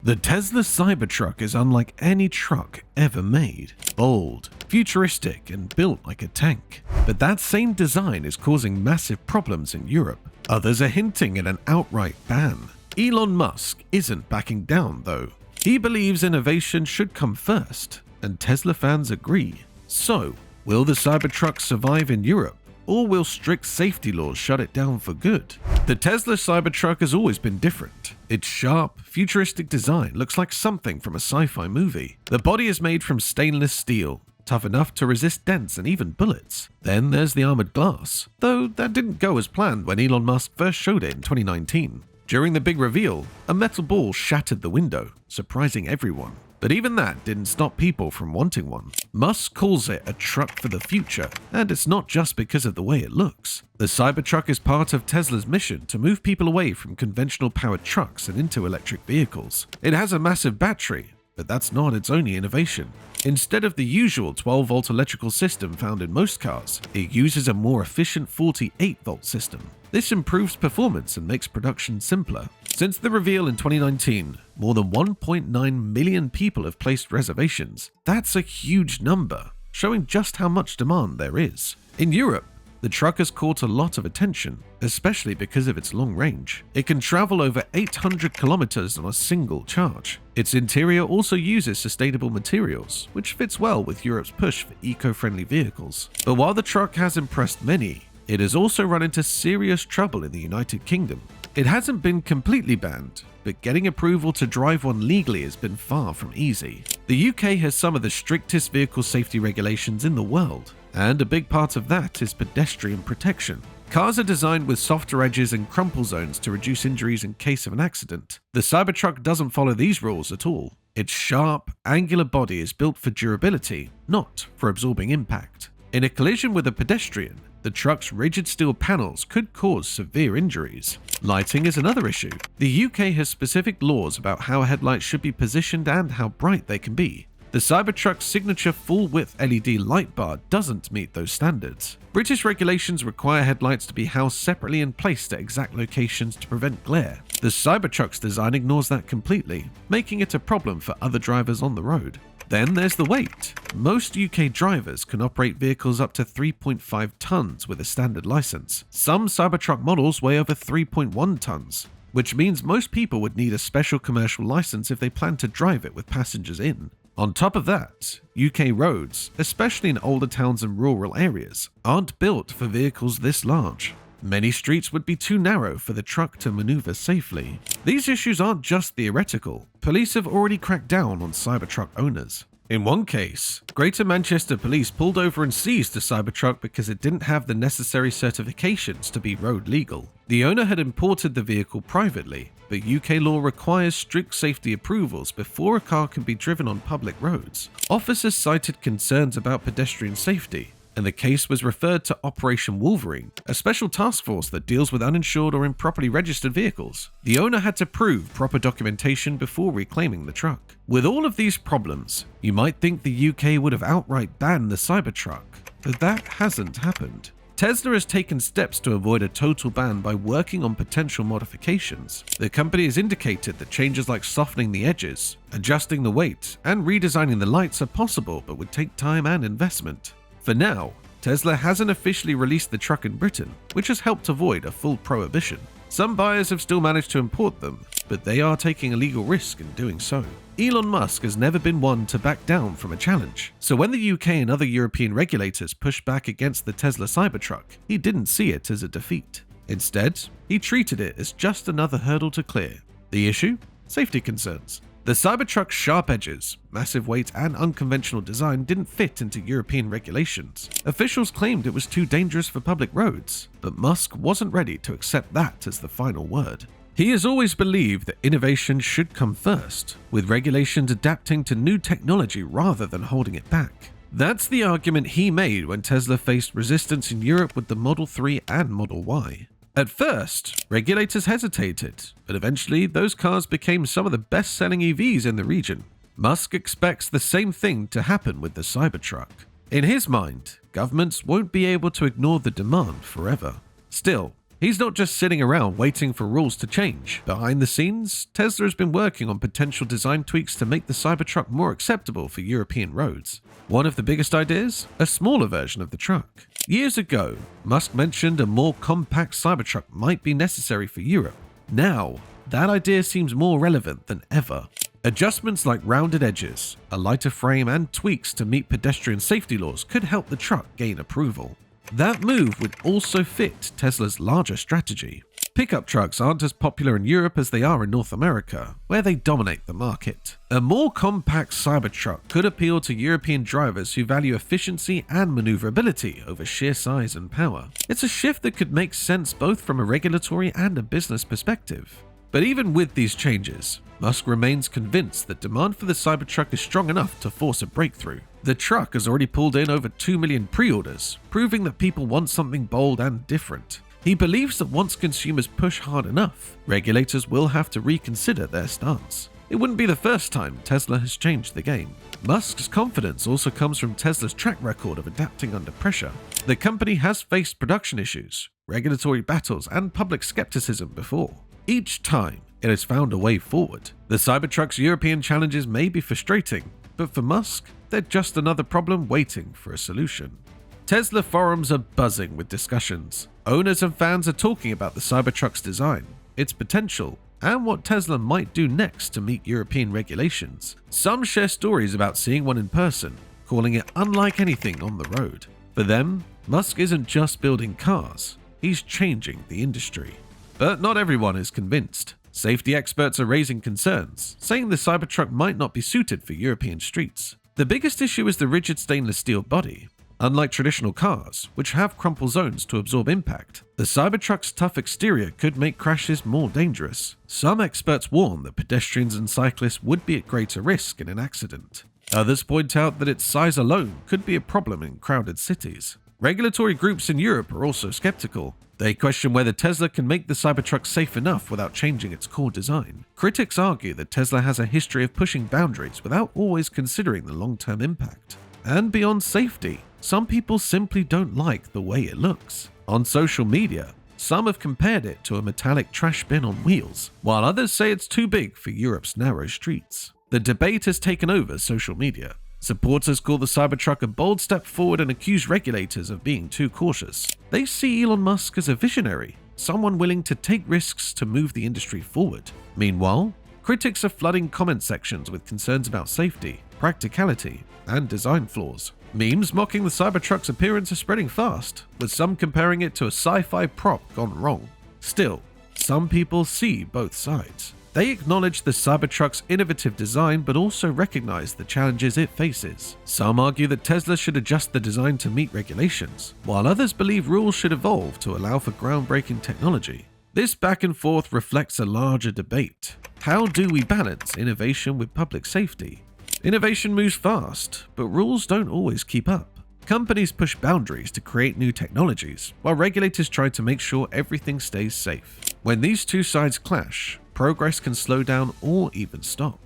The Tesla Cybertruck is unlike any truck ever made. Bold, futuristic, and built like a tank. But that same design is causing massive problems in Europe. Others are hinting at an outright ban. Elon Musk isn't backing down, though. He believes innovation should come first, and Tesla fans agree. So, will the Cybertruck survive in Europe, or will strict safety laws shut it down for good? The Tesla Cybertruck has always been different. Its sharp, futuristic design looks like something from a sci-fi movie. The body is made from stainless steel, tough enough to resist dents and even bullets. Then there's the armored glass, though that didn't go as planned when Elon Musk first showed it in 2019. During the big reveal, a metal ball shattered the window, surprising everyone. But even that didn't stop people from wanting one. Musk calls it a truck for the future, and it's not just because of the way it looks. The Cybertruck is part of Tesla's mission to move people away from conventional powered trucks and into electric vehicles. It has a massive battery, but that's not its only innovation. Instead of the usual 12-volt electrical system found in most cars, it uses a more efficient 48-volt system. This improves performance and makes production simpler. Since the reveal in 2019, more than 1.9 million people have placed reservations. That's a huge number, showing just how much demand there is. In Europe, the truck has caught a lot of attention, especially because of its long range. It can travel over 800 kilometers on a single charge. Its interior also uses sustainable materials, which fits well with Europe's push for eco-friendly vehicles. But while the truck has impressed many, it has also run into serious trouble in the United Kingdom. It hasn't been completely banned, but getting approval to drive one legally has been far from easy. The UK has some of the strictest vehicle safety regulations in the world, and a big part of that is pedestrian protection. Cars are designed with softer edges and crumple zones to reduce injuries in case of an accident. The Cybertruck doesn't follow these rules at all. Its sharp, angular body is built for durability, not for absorbing impact. In a collision with a pedestrian, the truck's rigid steel panels could cause severe injuries. Lighting is another issue. The UK has specific laws about how headlights should be positioned and how bright they can be. The Cybertruck's signature full-width LED light bar doesn't meet those standards. British regulations require headlights to be housed separately and placed at exact locations to prevent glare. The Cybertruck's design ignores that completely, making it a problem for other drivers on the road. Then there's the weight. Most UK drivers can operate vehicles up to 3.5 tons with a standard license. Some Cybertruck models weigh over 3.1 tons, which means most people would need a special commercial license if they plan to drive it with passengers in. On top of that, UK roads, especially in older towns and rural areas, aren't built for vehicles this large. Many streets would be too narrow for the truck to maneuver safely. These issues aren't just theoretical. Police have already cracked down on Cybertruck owners. In one case, Greater Manchester Police pulled over and seized the Cybertruck because it didn't have the necessary certifications to be road legal. The owner had imported the vehicle privately, but UK law requires strict safety approvals before a car can be driven on public roads. Officers cited concerns about pedestrian safety, and the case was referred to Operation Wolverine, a special task force that deals with uninsured or improperly registered vehicles. The owner had to prove proper documentation before reclaiming the truck. With all of these problems, you might think the UK would have outright banned the Cybertruck, but that hasn't happened. Tesla has taken steps to avoid a total ban by working on potential modifications. The company has indicated that changes like softening the edges, adjusting the weight, and redesigning the lights are possible but would take time and investment. For now, Tesla hasn't officially released the truck in Britain, which has helped avoid a full prohibition. Some buyers have still managed to import them, but they are taking a legal risk in doing so. Elon Musk has never been one to back down from a challenge, so when the UK and other European regulators pushed back against the Tesla Cybertruck, he didn't see it as a defeat. Instead, he treated it as just another hurdle to clear. The issue? Safety concerns. The Cybertruck's sharp edges, massive weight, and unconventional design didn't fit into European regulations. Officials claimed it was too dangerous for public roads, but Musk wasn't ready to accept that as the final word. He has always believed that innovation should come first, with regulations adapting to new technology rather than holding it back. That's the argument he made when Tesla faced resistance in Europe with the Model 3 and Model Y. At first, regulators hesitated, but eventually those cars became some of the best-selling EVs in the region. Musk expects the same thing to happen with the Cybertruck. In his mind, governments won't be able to ignore the demand forever. Still, He's not just sitting around waiting for rules to change. Behind the scenes, Tesla has been working on potential design tweaks to make the Cybertruck more acceptable for European roads. One of the biggest ideas? A smaller version of the truck. Years ago, Musk mentioned a more compact Cybertruck might be necessary for Europe. Now, that idea seems more relevant than ever. Adjustments like rounded edges, a lighter frame, and tweaks to meet pedestrian safety laws could help the truck gain approval. That move would also fit Tesla's larger strategy. Pickup trucks aren't as popular in Europe as they are in North America, where they dominate the market. A more compact Cybertruck could appeal to European drivers who value efficiency and maneuverability over sheer size and power. It's a shift that could make sense both from a regulatory and a business perspective. But even with these changes, Musk remains convinced that demand for the Cybertruck is strong enough to force a breakthrough. The truck has already pulled in over 2 million pre-orders, proving that people want something bold and different. He believes that once consumers push hard enough, regulators will have to reconsider their stance. It wouldn't be the first time Tesla has changed the game. Musk's confidence also comes from Tesla's track record of adapting under pressure. The company has faced production issues, regulatory battles, and public skepticism before. Each time, it has found a way forward. The Cybertruck's European challenges may be frustrating, but for Musk, they're just another problem waiting for a solution. Tesla forums are buzzing with discussions. Owners and fans are talking about the Cybertruck's design, its potential, and what Tesla might do next to meet European regulations. Some share stories about seeing one in person, calling it unlike anything on the road. For them, Musk isn't just building cars, he's changing the industry. But not everyone is convinced. Safety experts are raising concerns, saying the Cybertruck might not be suited for European streets. The biggest issue is the rigid stainless steel body. Unlike traditional cars, which have crumple zones to absorb impact, the Cybertruck's tough exterior could make crashes more dangerous. Some experts warn that pedestrians and cyclists would be at greater risk in an accident. Others point out that its size alone could be a problem in crowded cities. Regulatory groups in Europe are also skeptical. They question whether Tesla can make the Cybertruck safe enough without changing its core design. Critics argue that Tesla has a history of pushing boundaries without always considering the long-term impact. And beyond safety, some people simply don't like the way it looks. On social media, some have compared it to a metallic trash bin on wheels, while others say it's too big for Europe's narrow streets. The debate has taken over social media. Supporters call the Cybertruck a bold step forward and accuse regulators of being too cautious. They see Elon Musk as a visionary, someone willing to take risks to move the industry forward. Meanwhile, critics are flooding comment sections with concerns about safety, practicality, and design flaws. Memes mocking the Cybertruck's appearance are spreading fast, with some comparing it to a sci-fi prop gone wrong. Still, some people see both sides. They acknowledge the Cybertruck's innovative design but also recognize the challenges it faces. Some argue that Tesla should adjust the design to meet regulations, while others believe rules should evolve to allow for groundbreaking technology. This back and forth reflects a larger debate. How do we balance innovation with public safety? Innovation moves fast, but rules don't always keep up. Companies push boundaries to create new technologies, while regulators try to make sure everything stays safe. When these two sides clash, progress can slow down or even stop.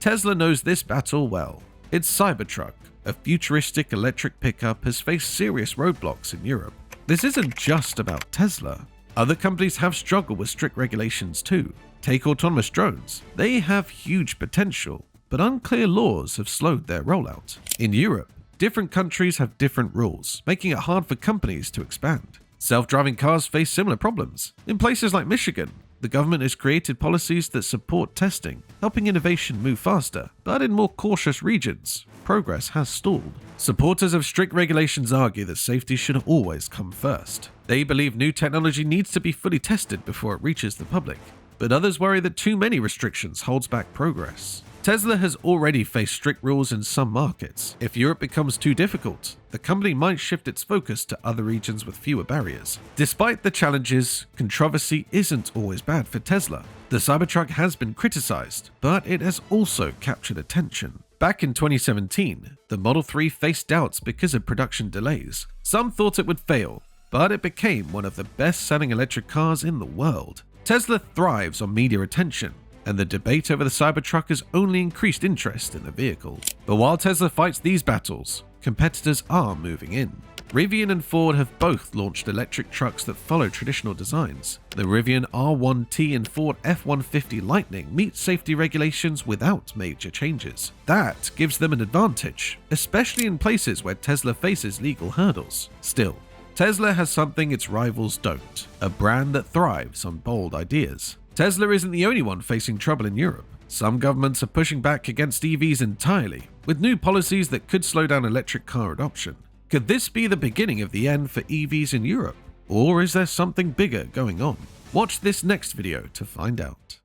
Tesla knows this battle well. Its Cybertruck, a futuristic electric pickup, has faced serious roadblocks in Europe. This isn't just about Tesla. Other companies have struggled with strict regulations too. Take autonomous drones. They have huge potential, but unclear laws have slowed their rollout. In Europe, different countries have different rules, making it hard for companies to expand. Self-driving cars face similar problems. In places like Michigan, the government has created policies that support testing, helping innovation move faster, but in more cautious regions, progress has stalled. Supporters of strict regulations argue that safety should always come first. They believe new technology needs to be fully tested before it reaches the public, but others worry that too many restrictions holds back progress. Tesla has already faced strict rules in some markets. If Europe becomes too difficult, the company might shift its focus to other regions with fewer barriers. Despite the challenges, controversy isn't always bad for Tesla. The Cybertruck has been criticized, but it has also captured attention. Back in 2017, the Model 3 faced doubts because of production delays. Some thought it would fail, but it became one of the best-selling electric cars in the world. Tesla thrives on media attention, and the debate over the Cybertruck has only increased interest in the vehicle. But while Tesla fights these battles, competitors are moving in. Rivian and Ford have both launched electric trucks that follow traditional designs. The Rivian R1T and Ford F-150 Lightning meet safety regulations without major changes. That gives them an advantage, especially in places where Tesla faces legal hurdles. Still, Tesla has something its rivals don't, a brand that thrives on bold ideas. Tesla isn't the only one facing trouble in Europe. Some governments are pushing back against EVs entirely, with new policies that could slow down electric car adoption. Could this be the beginning of the end for EVs in Europe? Or is there something bigger going on? Watch this next video to find out.